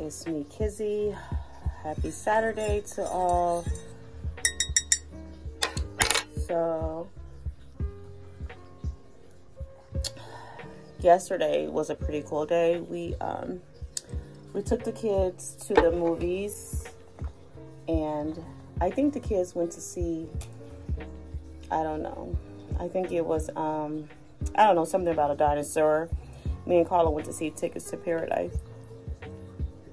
It's me, Kizzy. Happy Saturday to all. So, yesterday was a pretty cool day. We took the kids to the movies, and I think the kids went to see, I don't know. I think it was, I don't know, something about a dinosaur. Me and Carla went to see Tickets to Paradise.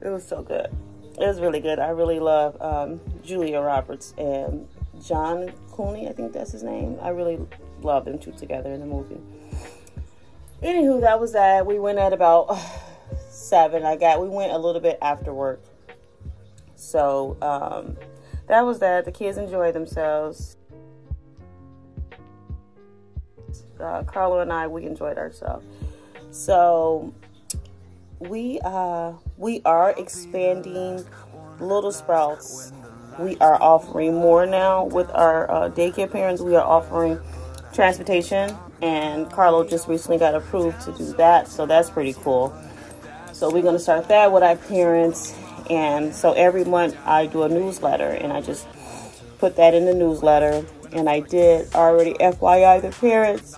It was so good. It was really good. I really love Julia Roberts and John Clooney, I think that's his name. I really love them two together in the movie. Anywho, that was that. We went at about 7. We went a little bit after work. So, that was that. The kids enjoyed themselves. Carlo and I, we enjoyed ourselves. So, we are expanding Little Sprouts. We are offering more now with our daycare parents. We are offering transportation, and Carlo just recently got approved to do that, so that's pretty cool. So we're going to start that with our parents, and so every month I do a newsletter, and I just put that in the newsletter, and I did already FYI the parents,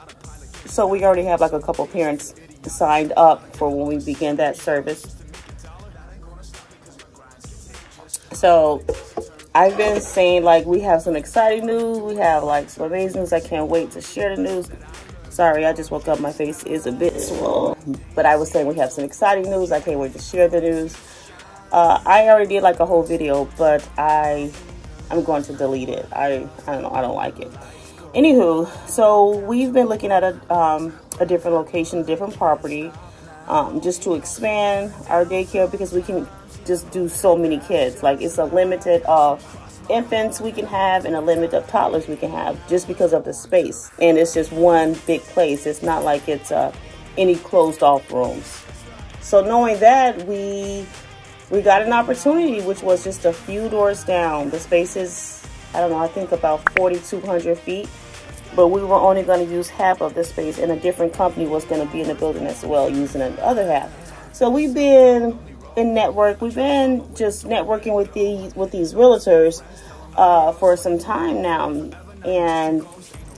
so we already have like a couple parents signed up for when we begin that service. So I've been saying, like, we have some exciting news. We have like some amazing news. I can't wait to share the news. Sorry, I just woke up. My face is a bit swollen. But I was saying we have some exciting news. I can't wait to share the news. I already did like a whole video, but I'm going to delete it. I don't know. I don't like it. Anywho, so we've been looking at a different location, different property, just to expand our daycare, because we can just do so many kids. Like, it's a limited of infants we can have and a limit of toddlers we can have, just because of the space. And it's just one big place. It's not like it's any closed off rooms. So knowing that, we got an opportunity, which was just a few doors down. The space is, I don't know, I think about 4,200 feet. But we were only going to use half of the space, and a different company was going to be in the building as well, using the other half. So we've been in network. We've been just networking with these realtors for some time now, and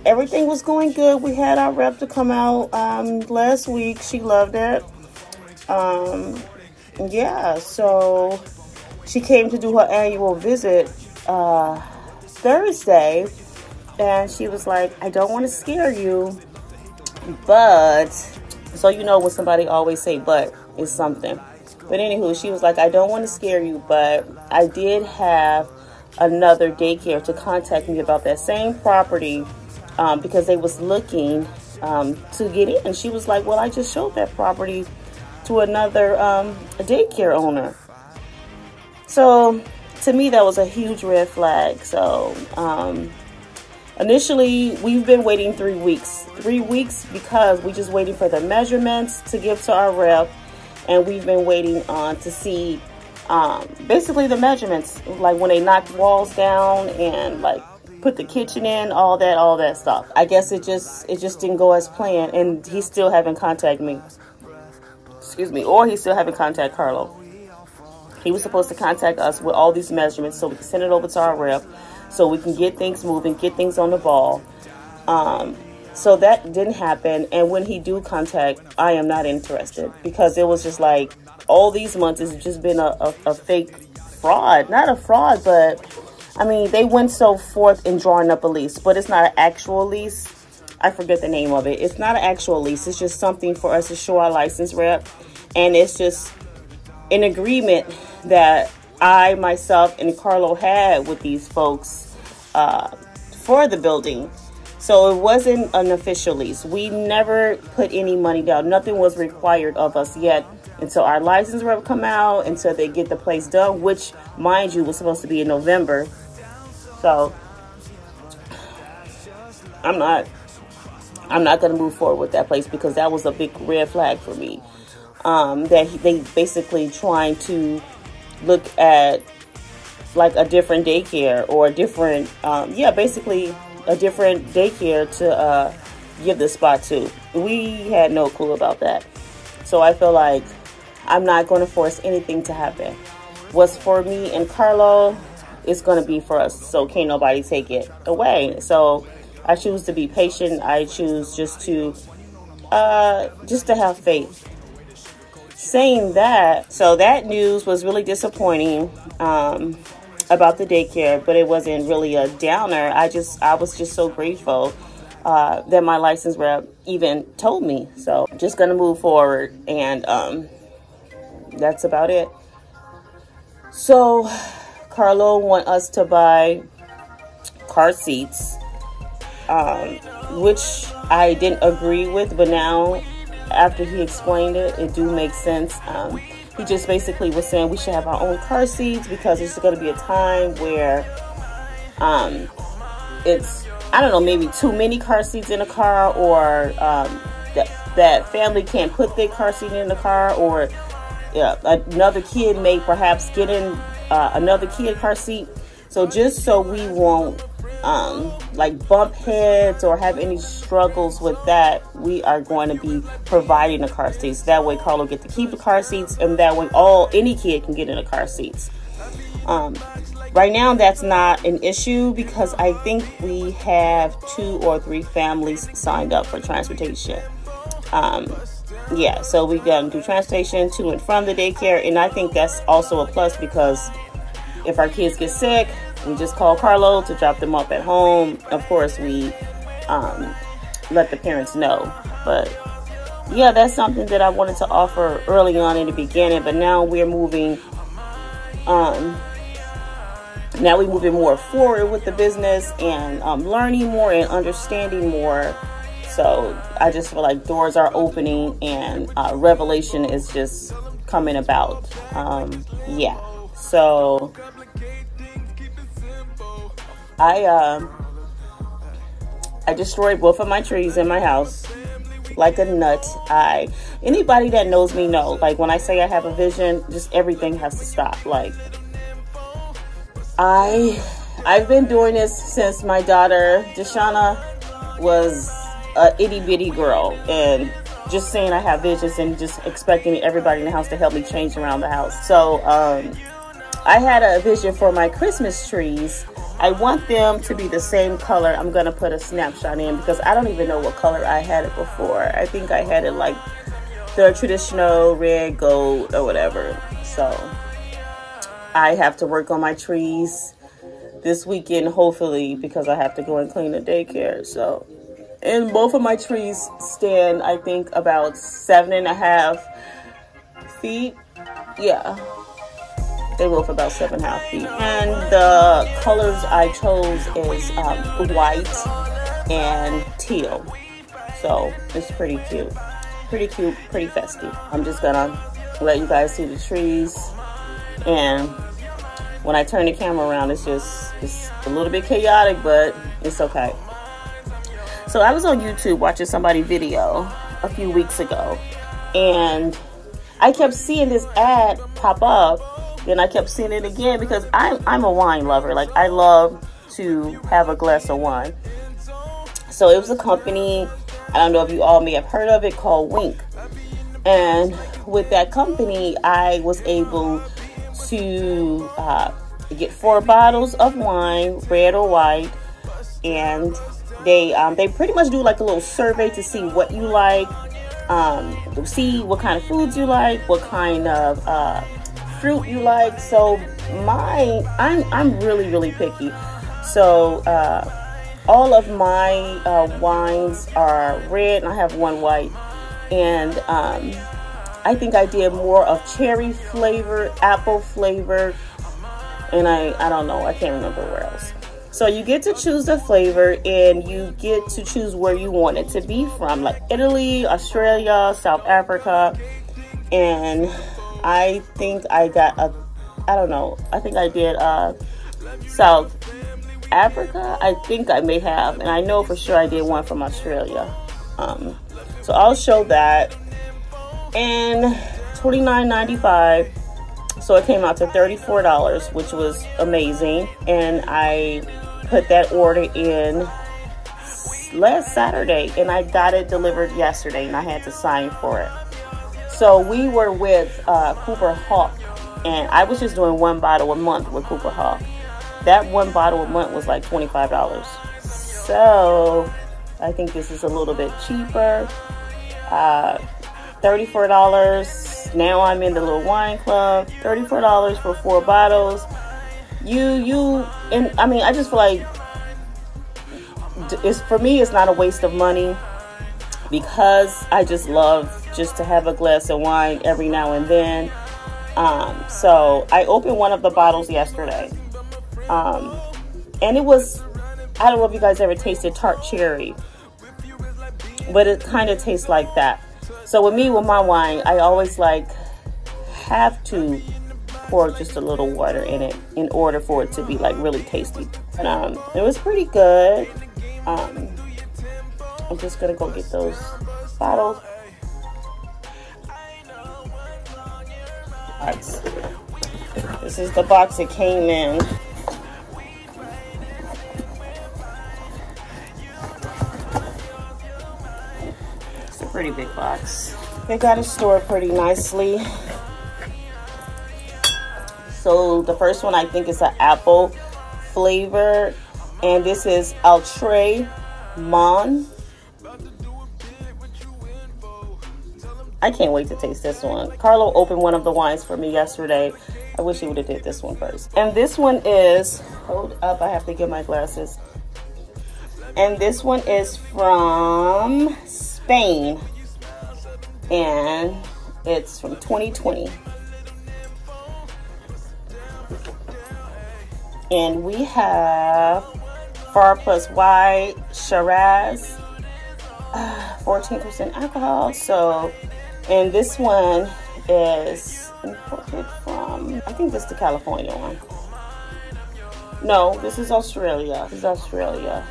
everything was going good. We had our rep to come out last week. She loved it. Yeah, so she came to do her annual visit Thursday. And she was like, I don't want to scare you, but, so you know when somebody always say but, it's something. But anywho, she was like, I don't want to scare you, but I did have another daycare to contact me about that same property because they was looking to get in. She was like, well, I just showed that property to another daycare owner. So to me, that was a huge red flag. So, initially, we've been waiting 3 weeks. 3 weeks because we just waiting for the measurements to give to our rep. And we've been waiting to see basically the measurements. Like when they knocked walls down and like put the kitchen in, all that stuff. I guess it just didn't go as planned. And he still haven't contacted me. Excuse me. Or he still haven't contacted Carlo. He was supposed to contact us with all these measurements so we can send it over to our rep, so we can get things moving, get things on the ball. So that didn't happen. And when he do contact, I am not interested, because it was just like all these months it's just been a fake fraud. Not a fraud, but I mean, they went so forth in drawing up a lease, but it's not an actual lease. I forget the name of it. It's not an actual lease. It's just something for us to show our license rep. And it's just an agreement that I, myself, and Carlo had with these folks for the building. So it wasn't an official lease. We never put any money down. Nothing was required of us yet until our license rep come out, until they get the place done, which, mind you, was supposed to be in November. So I'm not going to move forward with that place, because that was a big red flag for me. That they basically trying to look at like a different daycare, or a different, basically a different daycare to give the spot to. We had no clue about that. So I feel like I'm not going to force anything to happen. What's for me and Carlo is going to be for us. So can't nobody take it away. So I choose to be patient. I choose just to have faith. Saying that, so that news was really disappointing about the daycare, but it wasn't really a downer. I was just so grateful that my license rep even told me. So I'm just gonna move forward, and that's about it. So Carlo want us to buy car seats, which I didn't agree with, but now after he explained it, it do make sense. He just basically was saying we should have our own car seats because there's going to be a time where it's, I don't know, maybe too many car seats in a car, or that family can't put their car seat in the car, or another kid may perhaps get in another kid car seat. So just so we won't like bump heads or have any struggles with that, we are going to be providing the car seats. That way Carlo get to keep the car seats, and that way any kid can get in the car seats. Right now that's not an issue because I think we have 2 or 3 families signed up for transportation. Yeah, so we can do transportation to and from the daycare, and I think that's also a plus because if our kids get sick, we just call Carlo to drop them off at home. Of course, we let the parents know. But yeah, that's something that I wanted to offer early on in the beginning. But now we're moving. Now we're moving more forward with the business and learning more and understanding more. So I just feel like doors are opening and revelation is just coming about. Yeah. So I destroyed both of my trees in my house like a nut. Anybody that knows me know, like when I say I have a vision, just everything has to stop. Like I've been doing this since my daughter Deshauna was a itty bitty girl, and just saying I have visions and just expecting everybody in the house to help me change around the house. So I had a vision for my Christmas trees. I want them to be the same color. I'm going to put a snapshot in because I don't even know what color I had it before. I think I had it like the traditional red, gold, or whatever. So I have to work on my trees this weekend, hopefully, because I have to go and clean the daycare. So, and both of my trees stand, I think, about 7.5 feet. Yeah. They both about 7.5 feet. And the colors I chose is white and teal. So it's pretty cute. Pretty cute, pretty festive. I'm just gonna let you guys see the trees. And when I turn the camera around, it's a little bit chaotic, but it's okay. So I was on YouTube watching somebody's video a few weeks ago, and I kept seeing this ad pop up. Then I kept seeing it again because I'm a wine lover. Like, I love to have a glass of wine. So it was a company, I don't know if you all may have heard of it, called Wink. And with that company, I was able to get 4 bottles of wine, red or white. And they pretty much do like a little survey to see what you like, see what kind of foods you like, what kind of fruit you like. So I'm really picky. So all of my wines are red, and I have 1 white. And I think I did more of cherry flavor, apple flavor, and I don't know, I can't remember where else. So you get to choose the flavor, and you get to choose where you want it to be from, like Italy, Australia, South Africa. And I think I got I think I did South Africa. I think I may have, and I know for sure I did one from Australia. So I'll show that. And $29.95. So it came out to $34, which was amazing. And I put that order in last Saturday, and I got it delivered yesterday, and I had to sign for it. So we were with Cooper Hawk, and I was just doing one bottle a month with Cooper Hawk. That one bottle a month was like $25. So I think this is a little bit cheaper. $34. Now I'm in the little wine club. $34 for 4 bottles. And I mean, I just feel like for me, it's not a waste of money, because I just love just to have a glass of wine every now and then. So I opened one of the bottles yesterday. And it was, I don't know if you guys ever tasted tart cherry, but it kind of tastes like that. So with me, with my wine, I always like have to pour just a little water in it in order for it to be like really tasty. And it was pretty good. I'm just gonna go get those bottles. Alright, this is the box it came in. It's a pretty big box. They got it stored pretty nicely. So the first one I think is an apple flavor, and this is Ultra Mon. I can't wait to taste this one. Carlo opened one of the wines for me yesterday. I wish he would have did this one first. And this one is, hold up, I have to get my glasses. And this one is from Spain, and it's from 2020. And we have Far Plus Y Shiraz, 14% alcohol. So, and this one is imported from, I think this is the California one. No, this is Australia. This is Australia.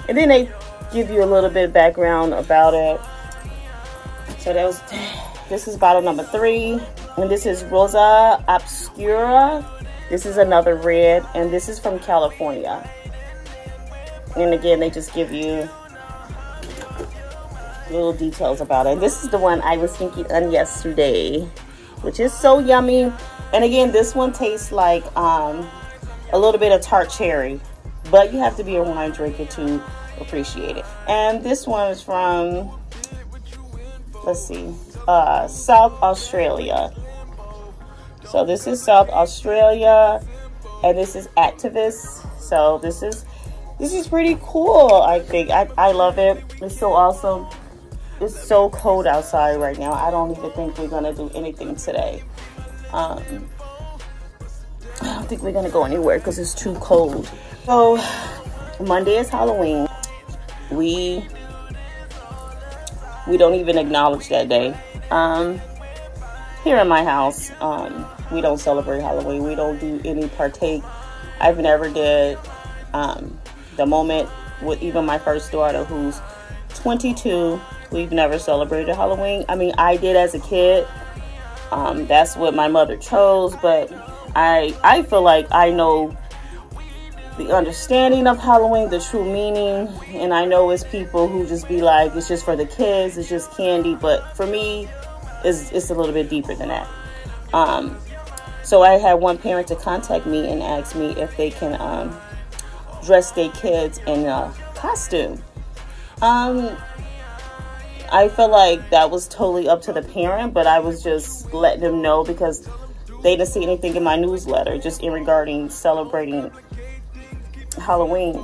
And then they give you a little bit of background about it. So this is bottle number 3. And this is Rosa Obscura. This is another red, and this is from California. And again, they just give you little details about it. And this is the one I was thinking on yesterday, which is so yummy. And again, this one tastes like a little bit of tart cherry, but you have to be a wine drinker to appreciate it. And this one is from, let's see, South Australia. So this is South Australia, and this is Activist. So this is pretty cool. I think I love it. It's so awesome. It's so cold outside right now. I don't even think we're gonna do anything today. I don't think we're gonna go anywhere because it's too cold. So Monday is Halloween. We don't even acknowledge that day. Here in my house, we don't celebrate Halloween. We don't do any partake. I've never did. The moment with even my first daughter, who's 22, we've never celebrated Halloween. I mean, I did as a kid. That's what my mother chose, but I feel like I know the understanding of Halloween, the true meaning, and I know it's people who just be like, it's just for the kids, it's just candy, but for me, it's a little bit deeper than that. So I had one parent to contact me and ask me if they can dress their kids in a costume. I feel like that was totally up to the parent, but I was just letting them know because they didn't see anything in my newsletter just in regarding celebrating Halloween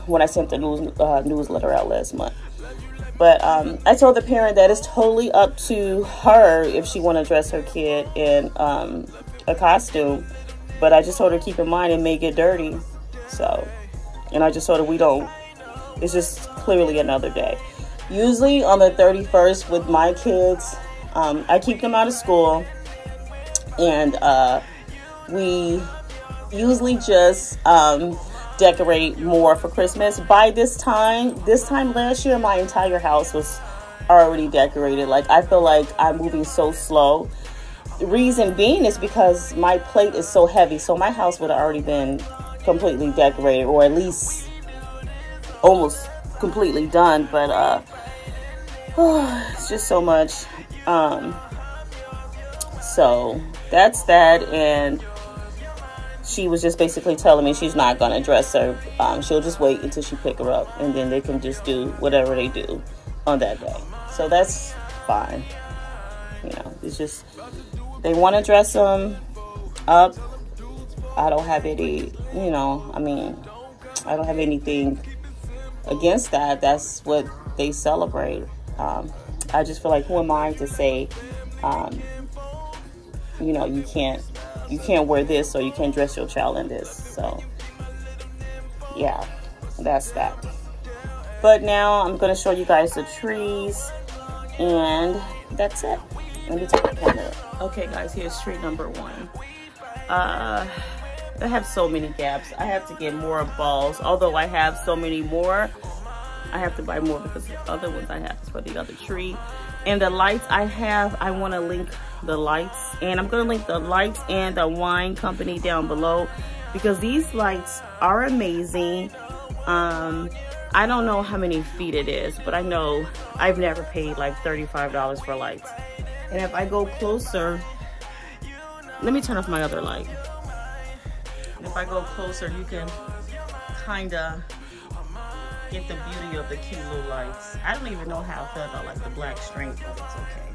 when I sent the newsletter out last month. But I told the parent that it's totally up to her if she want to dress her kid in a costume. But I just told her keep in mind it may get dirty. So, and I just told her it's just clearly another day. Usually on the 31st with my kids, I keep them out of school. And we usually just decorate more for Christmas. By this time last year, my entire house was already decorated. Like, I feel like I'm moving so slow. The reason being is because my plate is so heavy, so my house would have already been completely decorated, or at least almost completely done. But It's just so much. So that's that. And she was just basically telling me she's not gonna dress her. She'll just wait until she pick her up, and then they can just do whatever they do on that day. So that's fine. You know, it's just they want to dress them up. I don't have any, you know, I mean, I don't have anything against that. That's what they celebrate. I just feel like, who am I to say, you know, you can't wear this, or you can't dress your child in this. So yeah, that's that. But now I'm going to show you guys the trees, and that's it. Let me take the camera. Okay guys, here's tree number 1. I have so many gaps. I have to get more balls. Although I have so many more, I have to buy more because the other ones I have is for the other tree. And the lights I have, I want to link the lights, and I'm going to link the lights and the wine company down below, because these lights are amazing. I don't know how many feet it is, but I know I've never paid like $35 for lights. And if I go closer, let me turn off my other light. If I go closer, you can kind of get the beauty of the cute little lights. I don't even know how I feel about like the black string, but it's okay.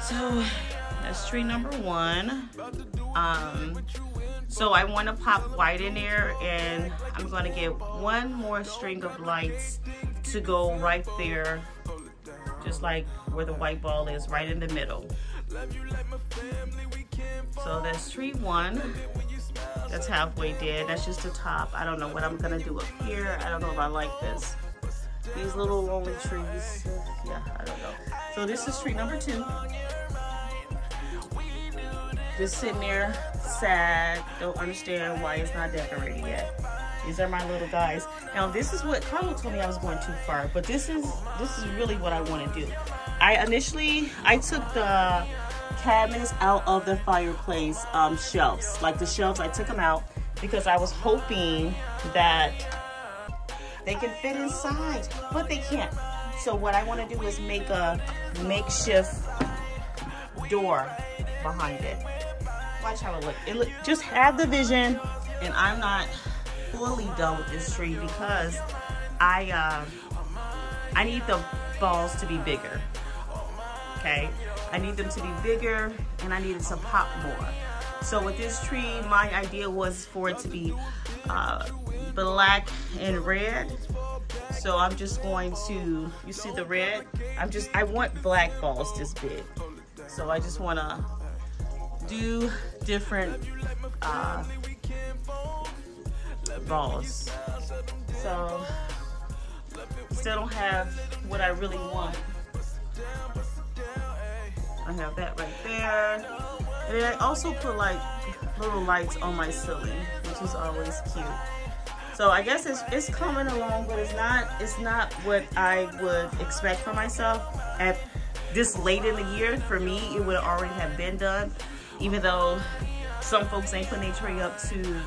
So that's tree number 1. So I want to pop white in there, and I'm going to get one more string of lights to go right there, just like where the white ball is, right in the middle. So that's tree 1. That's halfway dead. That's just the top. I don't know what I'm gonna do up here. I don't know if I like this. These little lonely trees. Yeah, I don't know. So this is tree number 2. Just sitting there, sad. Don't understand why it's not decorated yet. These are my little guys. Now this is what Carlo told me I was going too far, but this is really what I want to do. I took the cabinets out of the fireplace shelves. Like the shelves, I took them out because I was hoping that they can fit inside, but they can't. So what I want to do is make a makeshift door behind it. Watch how it look. Just have the vision, and I'm not fully done with this tree because I need the balls to be bigger. Okay, I need them to be bigger, and I need it to pop more. So with this tree, my idea was for it to be black and red. So I'm just going to, you see the red? I want black balls this big. So I just want to do different balls. So still don't have what I really want. I have that right there. And then I also put like little lights on my ceiling, which is always cute. So I guess it's coming along, but it's not what I would expect for myself at this late in the year. For me, it would already have been done, even though some folks ain't putting their tree up to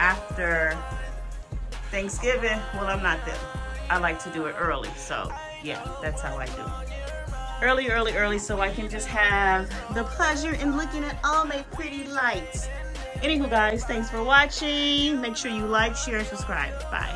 after Thanksgiving. Well, I'm not them. I like to do it early, so yeah, that's how I do it. Early, so I can just have the pleasure in looking at all my pretty lights. Anywho guys, thanks for watching. Make sure you like, share, and subscribe. Bye.